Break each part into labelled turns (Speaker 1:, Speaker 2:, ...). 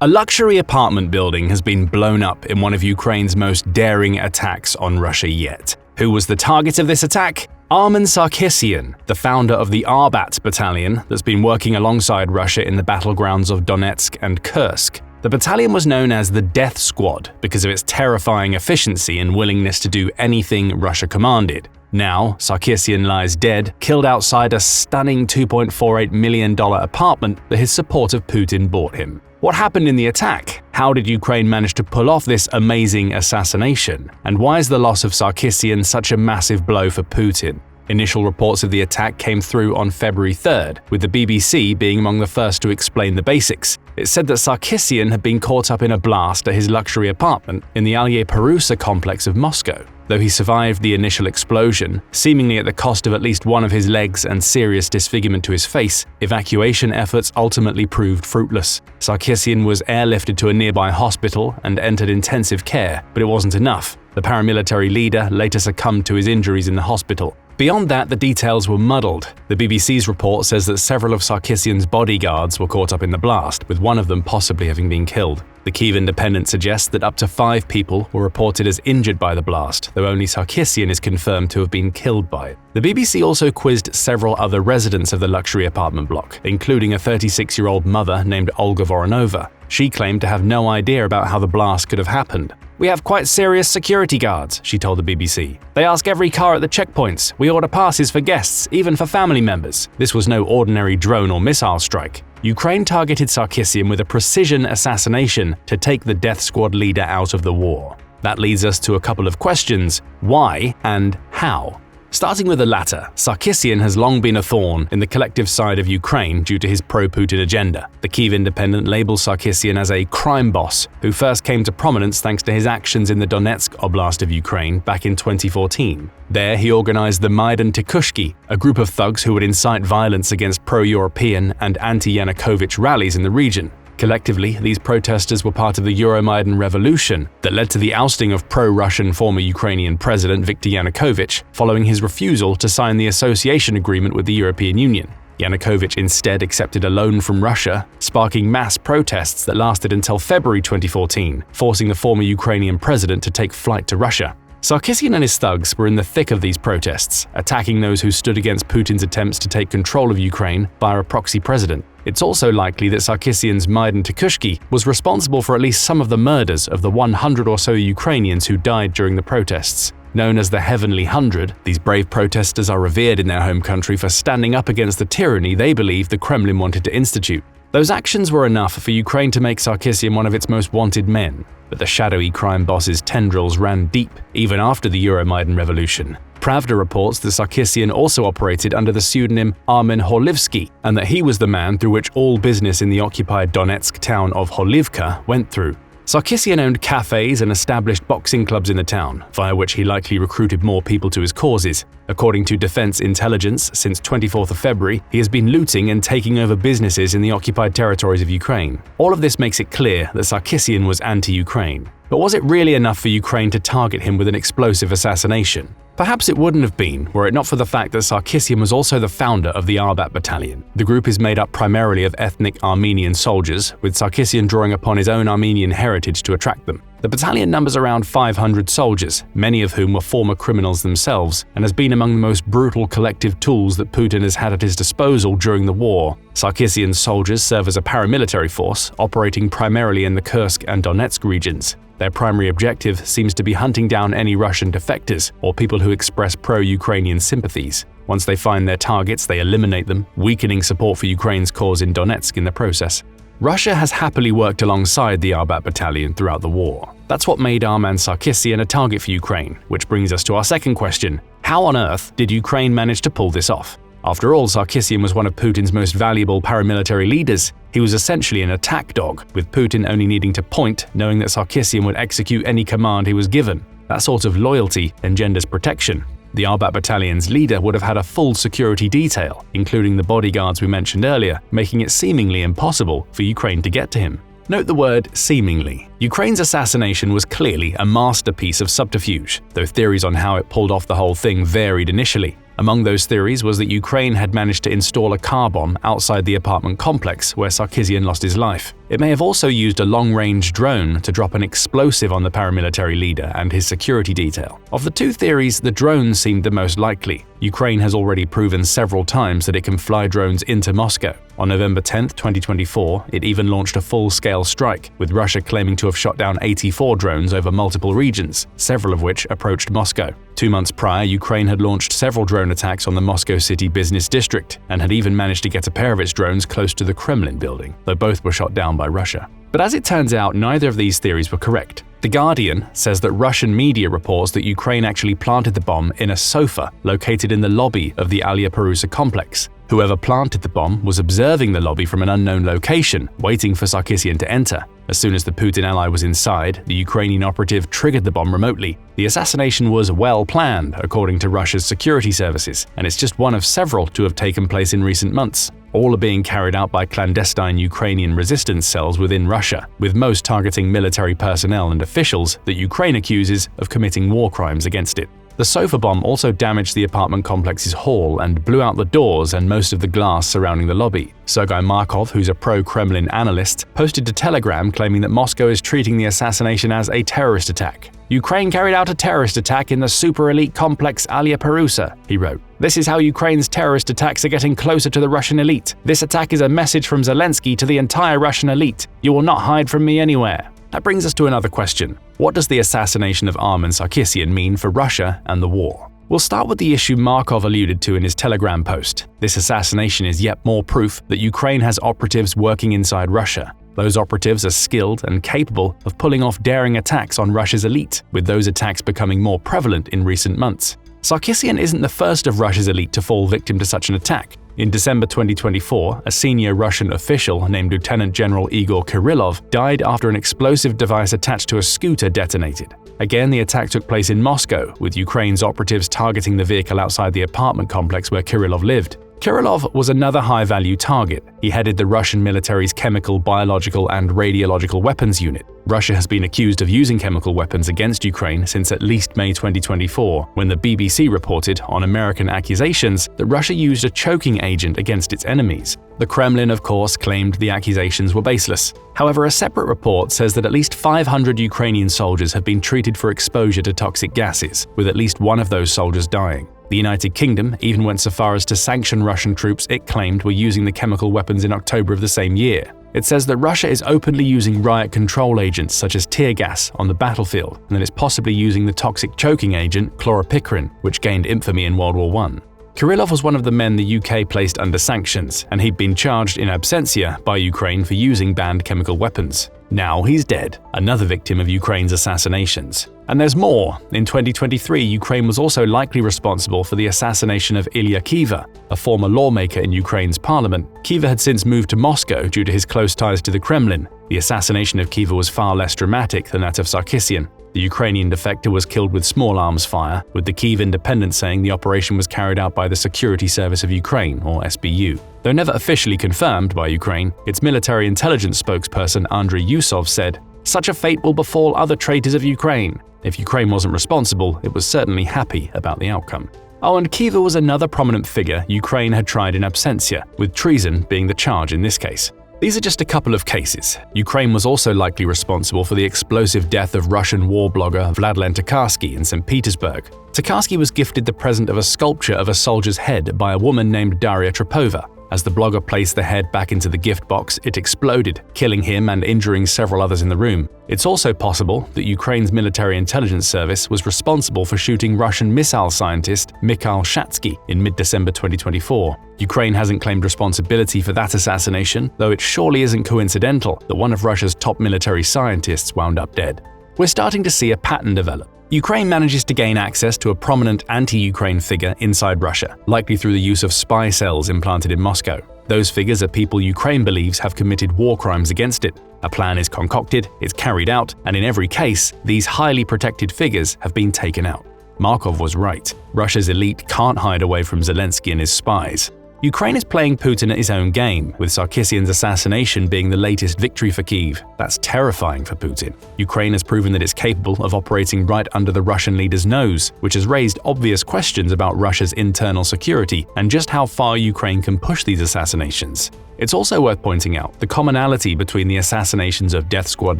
Speaker 1: A luxury apartment building has been blown up in one of Ukraine's most daring attacks on Russia yet. Who was the target of this attack? Armen Sarkisyan, the founder of the Arbat battalion that's been working alongside Russia in the battlegrounds of Donetsk and Kursk. The battalion was known as the Death Squad because of its terrifying efficiency and willingness to do anything Russia commanded. Now, Sarkisyan lies dead, killed outside a stunning $2.48 million apartment that his support of Putin bought him. What happened in the attack? How did Ukraine manage to pull off this amazing assassination? And why is the loss of Sarkisyan such a massive blow for Putin? Initial reports of the attack came through on February 3rd, with the BBC being among the first to explain the basics. It said that Sarkisyan had been caught up in a blast at his luxury apartment in the Alye Perusa complex of Moscow. Though he survived the initial explosion, seemingly at the cost of at least one of his legs and serious disfigurement to his face, evacuation efforts ultimately proved fruitless. Sarkisyan was airlifted to a nearby hospital and entered intensive care, but it wasn't enough. The paramilitary leader later succumbed to his injuries in the hospital. Beyond that, the details were muddled. The BBC's report says that several of Sarkisyan's bodyguards were caught up in the blast, with one of them possibly having been killed. The Kyiv Independent suggests that up to 5 people were reported as injured by the blast, though only Sarkisyan is confirmed to have been killed by it. The BBC also quizzed several other residents of the luxury apartment block, including a 36-year-old mother named Olga Voronova. She claimed to have no idea about how the blast could have happened. "We have quite serious security guards," she told the BBC. "They ask every car at the checkpoints. We order passes for guests, even for family members. This was no ordinary drone or missile strike." Ukraine targeted Sarkisyan with a precision assassination to take the Death Squad leader out of the war. That leads us to a couple of questions: why and how? Starting with the latter, Sarkisyan has long been a thorn in the collective side of Ukraine due to his pro-Putin agenda. The Kyiv Independent labels Sarkisyan as a crime boss who first came to prominence thanks to his actions in the Donetsk Oblast of Ukraine back in 2014. There, he organized the Maidan Tikushki, a group of thugs who would incite violence against pro-European and anti-Yanukovych rallies in the region. Collectively, these protesters were part of the Euromaidan revolution that led to the ousting of pro-Russian former Ukrainian President Viktor Yanukovych following his refusal to sign the association agreement with the European Union. Yanukovych instead accepted a loan from Russia, sparking mass protests that lasted until February 2014, forcing the former Ukrainian president to take flight to Russia. Sarkisyan and his thugs were in the thick of these protests, attacking those who stood against Putin's attempts to take control of Ukraine via a proxy president. It's also likely that Sarkisyan's Maidan Tikushki was responsible for at least some of the murders of the 100 or so Ukrainians who died during the protests. Known as the Heavenly 100, these brave protesters are revered in their home country for standing up against the tyranny they believe the Kremlin wanted to institute. Those actions were enough for Ukraine to make Sarkisyan one of its most wanted men, but the shadowy crime boss's tendrils ran deep even after the Euromaidan revolution. Pravda reports that Sarkisyan also operated under the pseudonym Armen Horlivsky, and that he was the man through which all business in the occupied Donetsk town of Horlivka went through. Sarkisyan owned cafes and established boxing clubs in the town, via which he likely recruited more people to his causes. According to Defense Intelligence, since 24th of February, he has been looting and taking over businesses in the occupied territories of Ukraine. All of this makes it clear that Sarkisyan was anti-Ukraine. But was it really enough for Ukraine to target him with an explosive assassination? Perhaps it wouldn't have been were it not for the fact that Sarkisyan was also the founder of the Arbat battalion. The group is made up primarily of ethnic Armenian soldiers, with Sarkisyan drawing upon his own Armenian heritage to attract them. The battalion numbers around 500 soldiers, many of whom were former criminals themselves, and has been among the most brutal collective tools that Putin has had at his disposal during the war. Sarkisyan's soldiers serve as a paramilitary force, operating primarily in the Kursk and Donetsk regions. Their primary objective seems to be hunting down any Russian defectors or people who express pro-Ukrainian sympathies. Once they find their targets, they eliminate them, weakening support for Ukraine's cause in Donetsk in the process. Russia has happily worked alongside the Arbat battalion throughout the war. That's what made Armen Sarkisyan a target for Ukraine, which brings us to our second question. How on earth did Ukraine manage to pull this off? After all, Sarkisyan was one of Putin's most valuable paramilitary leaders. He was essentially an attack dog, with Putin only needing to point, knowing that Sarkisyan would execute any command he was given. That sort of loyalty engenders protection. The Arbat battalion's leader would have had a full security detail, including the bodyguards we mentioned earlier, making it seemingly impossible for Ukraine to get to him. Note the word seemingly. Ukraine's assassination was clearly a masterpiece of subterfuge, though theories on how it pulled off the whole thing varied initially. Among those theories was that Ukraine had managed to install a car bomb outside the apartment complex where Sarkisyan lost his life. It may have also used a long-range drone to drop an explosive on the paramilitary leader and his security detail. Of the two theories, the drone seemed the most likely. Ukraine has already proven several times that it can fly drones into Moscow. On November 10, 2024, it even launched a full-scale strike, with Russia claiming to have shot down 84 drones over multiple regions, several of which approached Moscow. 2 months prior, Ukraine had launched several drone attacks on the Moscow City business district and had even managed to get a pair of its drones close to the Kremlin building, though both were shot down by Russia. But as it turns out, neither of these theories were correct. The Guardian says that Russian media reports that Ukraine actually planted the bomb in a sofa located in the lobby of the Alia Perusa complex. Whoever planted the bomb was observing the lobby from an unknown location, waiting for Sarkisyan to enter. As soon as the Putin ally was inside, the Ukrainian operative triggered the bomb remotely. The assassination was well planned, according to Russia's security services, and it's just one of several to have taken place in recent months. All are being carried out by clandestine Ukrainian resistance cells within Russia, with most targeting military personnel and officials that Ukraine accuses of committing war crimes against it. The sofa bomb also damaged the apartment complex's hall and blew out the doors and most of the glass surrounding the lobby. Sergei Markov, who's a pro-Kremlin analyst, posted a telegram claiming that Moscow is treating the assassination as a terrorist attack. "Ukraine carried out a terrorist attack in the super-elite complex Alia Perusa," he wrote. "This is how Ukraine's terrorist attacks are getting closer to the Russian elite. This attack is a message from Zelensky to the entire Russian elite. You will not hide from me anywhere." That brings us to another question. What does the assassination of Armen Sarkisyan mean for Russia and the war? We'll start with the issue Markov alluded to in his Telegram post. This assassination is yet more proof that Ukraine has operatives working inside Russia. Those operatives are skilled and capable of pulling off daring attacks on Russia's elite, with those attacks becoming more prevalent in recent months. Sarkisyan isn't the first of Russia's elite to fall victim to such an attack. In December 2024, a senior Russian official named Lieutenant General Igor Kirillov died after an explosive device attached to a scooter detonated. Again, the attack took place in Moscow, with Ukraine's operatives targeting the vehicle outside the apartment complex where Kirillov lived. Kirillov was another high-value target. He headed the Russian military's chemical, biological, and radiological weapons unit. Russia has been accused of using chemical weapons against Ukraine since at least May 2024, when the BBC reported on American accusations that Russia used a choking agent against its enemies. The Kremlin, of course, claimed the accusations were baseless. However, a separate report says that at least 500 Ukrainian soldiers have been treated for exposure to toxic gases, with at least one of those soldiers dying. The United Kingdom even went so far as to sanction Russian troops it claimed were using the chemical weapons in October of the same year. It says that Russia is openly using riot control agents such as tear gas on the battlefield, and that it's possibly using the toxic choking agent chlorpyrifos, which gained infamy in World War I. Kirillov was one of the men the UK placed under sanctions, and he'd been charged in absentia by Ukraine for using banned chemical weapons. Now he's dead, another victim of Ukraine's assassinations. And there's more. In 2023, Ukraine was also likely responsible for the assassination of Ilya Kiva, a former lawmaker in Ukraine's parliament. Kiva had since moved to Moscow due to his close ties to the Kremlin. The assassination of Kiva was far less dramatic than that of Sarkisyan. The Ukrainian defector was killed with small arms fire, with the Kyiv Independent saying the operation was carried out by the Security Service of Ukraine, or SBU. Though never officially confirmed by Ukraine, its military intelligence spokesperson Andriy Yusov said, "Such a fate will befall other traitors of Ukraine." If Ukraine wasn't responsible, it was certainly happy about the outcome. Oh, and Kiva was another prominent figure Ukraine had tried in absentia, with treason being the charge in this case. These are just a couple of cases. Ukraine was also likely responsible for the explosive death of Russian war blogger Vladlen Takarsky in St. Petersburg. Takarsky was gifted the present of a sculpture of a soldier's head by a woman named Daria Trepova. As the blogger placed the head back into the gift box, it exploded, killing him and injuring several others in the room. It's also possible that Ukraine's military intelligence service was responsible for shooting Russian missile scientist Mikhail Shatsky in mid-December 2024. Ukraine hasn't claimed responsibility for that assassination, though it surely isn't coincidental that one of Russia's top military scientists wound up dead. We're starting to see a pattern develop. Ukraine manages to gain access to a prominent anti-Ukraine figure inside Russia, likely through the use of spy cells implanted in Moscow. Those figures are people Ukraine believes have committed war crimes against it. A plan is concocted, it's carried out, and in every case, these highly protected figures have been taken out. Markov was right. Russia's elite can't hide away from Zelensky and his spies. Ukraine is playing Putin at his own game, with Sarkisyan's assassination being the latest victory for Kyiv. That's terrifying for Putin. Ukraine has proven that it's capable of operating right under the Russian leader's nose, which has raised obvious questions about Russia's internal security and just how far Ukraine can push these assassinations. It's also worth pointing out the commonality between the assassinations of Death Squad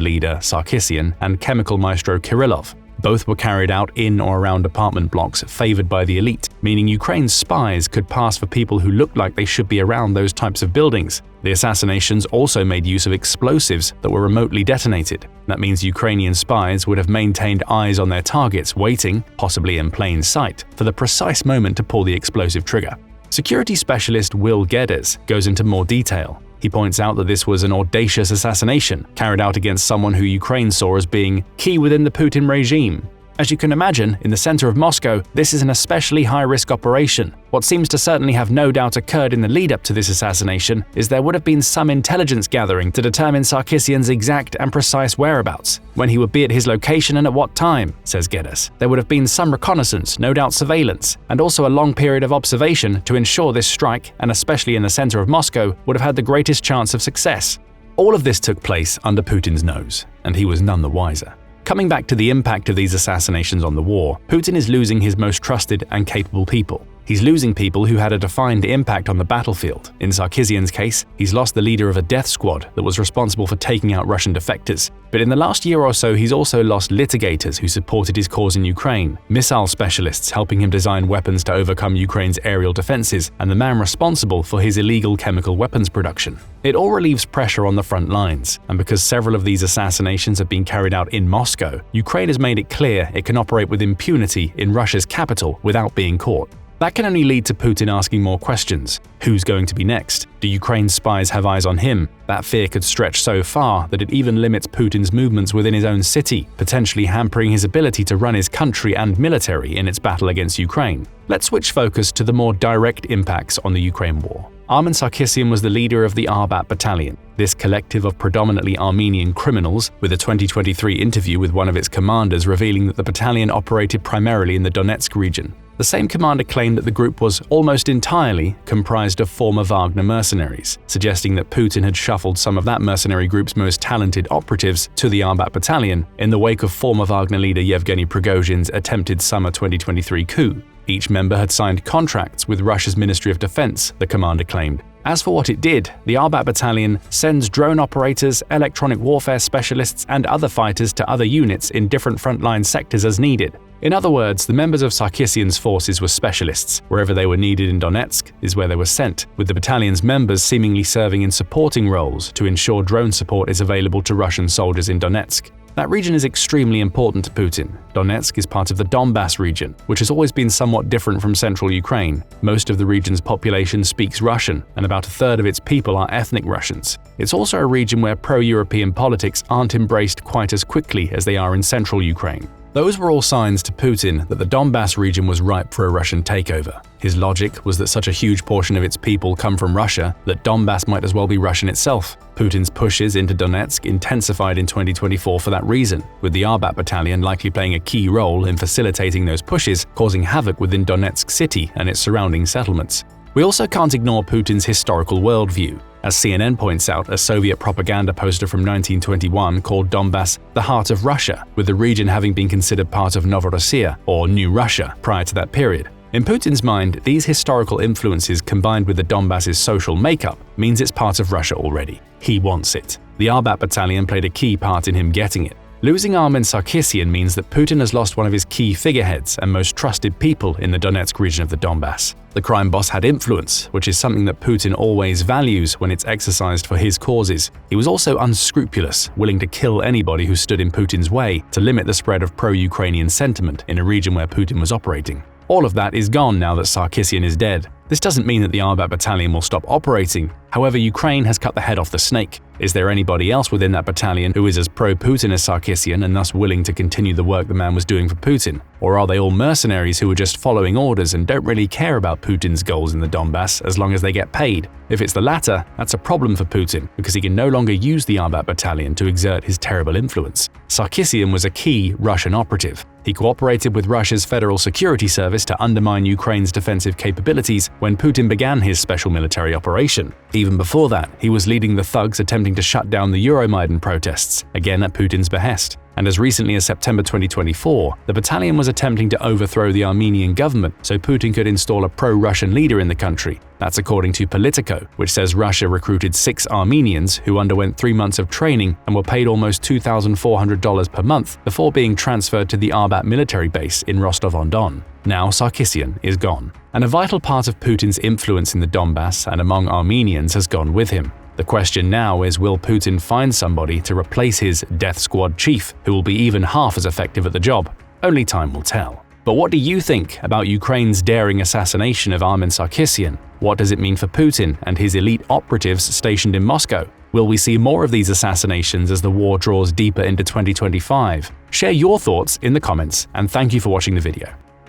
Speaker 1: leader Sarkisyan and chemical maestro Kirillov. Both were carried out in or around apartment blocks favored by the elite, meaning Ukraine's spies could pass for people who looked like they should be around those types of buildings. The assassinations also made use of explosives that were remotely detonated. That means Ukrainian spies would have maintained eyes on their targets, waiting, possibly in plain sight, for the precise moment to pull the explosive trigger. Security specialist Will Geddes goes into more detail. He points out that this was an audacious assassination carried out against someone who Ukraine saw as being key within the Putin regime. As you can imagine, in the center of Moscow, this is an especially high-risk operation. What seems to certainly have no doubt occurred in the lead-up to this assassination is there would have been some intelligence gathering to determine Sarkisyan's exact and precise whereabouts, when he would be at his location and at what time, says Geddes. There would have been some reconnaissance, no doubt surveillance, and also a long period of observation to ensure this strike, and especially in the center of Moscow, would have had the greatest chance of success. All of this took place under Putin's nose, and he was none the wiser. Coming back to the impact of these assassinations on the war, Putin is losing his most trusted and capable people. He's losing people who had a defined impact on the battlefield. In Sarkisyan's case, he's lost the leader of a death squad that was responsible for taking out Russian defectors. But in the last year or so, he's also lost litigators who supported his cause in Ukraine, missile specialists helping him design weapons to overcome Ukraine's aerial defenses, and the man responsible for his illegal chemical weapons production. It all relieves pressure on the front lines, and because several of these assassinations have been carried out in Moscow, Ukraine has made it clear it can operate with impunity in Russia's capital without being caught. That can only lead to Putin asking more questions. Who's going to be next? Do Ukraine's spies have eyes on him? That fear could stretch so far that it even limits Putin's movements within his own city, potentially hampering his ability to run his country and military in its battle against Ukraine. Let's switch focus to the more direct impacts on the Ukraine war. Armen Sarkisyan was the leader of the Arbat battalion, this collective of predominantly Armenian criminals, with a 2023 interview with one of its commanders revealing that the battalion operated primarily in the Donetsk region. The same commander claimed that the group was almost entirely comprised of former Wagner mercenaries, suggesting that Putin had shuffled some of that mercenary group's most talented operatives to the Arbat battalion in the wake of former Wagner leader Yevgeny Prigozhin's attempted summer 2023 coup. Each member had signed contracts with Russia's Ministry of Defense, the commander claimed. As for what it did, the Arbat battalion sends drone operators, electronic warfare specialists, and other fighters to other units in different frontline sectors as needed. In other words, the members of Sarkisyan's forces were specialists. Wherever they were needed in Donetsk is where they were sent, with the battalion's members seemingly serving in supporting roles to ensure drone support is available to Russian soldiers in Donetsk. That region is extremely important to Putin. Donetsk is part of the Donbass region, which has always been somewhat different from central Ukraine. Most of the region's population speaks Russian, and about a third of its people are ethnic Russians. It's also a region where pro-European politics aren't embraced quite as quickly as they are in central Ukraine. Those were all signs to Putin that the Donbass region was ripe for a Russian takeover. His logic was that such a huge portion of its people come from Russia that Donbass might as well be Russian itself. Putin's pushes into Donetsk intensified in 2024 for that reason, with the Arbat battalion likely playing a key role in facilitating those pushes, causing havoc within Donetsk city and its surrounding settlements. We also can't ignore Putin's historical worldview. As CNN points out, a Soviet propaganda poster from 1921 called Donbass the heart of Russia, with the region having been considered part of Novorossiya, or New Russia, prior to that period. In Putin's mind, these historical influences combined with the Donbass's social makeup means it's part of Russia already. He wants it. The Arbat battalion played a key part in him getting it. Losing Armen Sarkisyan means that Putin has lost one of his key figureheads and most trusted people in the Donetsk region of the Donbass. The crime boss had influence, which is something that Putin always values when it's exercised for his causes. He was also unscrupulous, willing to kill anybody who stood in Putin's way to limit the spread of pro-Ukrainian sentiment in a region where Putin was operating. All of that is gone now that Sarkisyan is dead. This doesn't mean that the Arbat battalion will stop operating. However, Ukraine has cut the head off the snake. Is there anybody else within that battalion who is as pro-Putin as Sarkisyan and thus willing to continue the work the man was doing for Putin? Or are they all mercenaries who are just following orders and don't really care about Putin's goals in the Donbass as long as they get paid? If it's the latter, that's a problem for Putin because he can no longer use the Arbat battalion to exert his terrible influence. Sarkisyan was a key Russian operative. He cooperated with Russia's Federal Security Service to undermine Ukraine's defensive capabilities, when Putin began his special military operation. Even before that, he was leading the thugs attempting to shut down the Euromaidan protests, again at Putin's behest. And as recently as September 2024, the battalion was attempting to overthrow the Armenian government so Putin could install a pro-Russian leader in the country. That's according to Politico, which says Russia recruited 6 Armenians who underwent 3 months of training and were paid almost $2,400 per month before being transferred to the Arbat military base in Rostov-on-Don. Now Sarkisyan is gone, and a vital part of Putin's influence in the Donbass and among Armenians has gone with him. The question now is, will Putin find somebody to replace his death squad chief who will be even half as effective at the job? Only time will tell. But what do you think about Ukraine's daring assassination of Armen Sarkisyan? What does it mean for Putin and his elite operatives stationed in Moscow? Will we see more of these assassinations as the war draws deeper into 2025? Share your thoughts in the comments, and thank you for watching the video.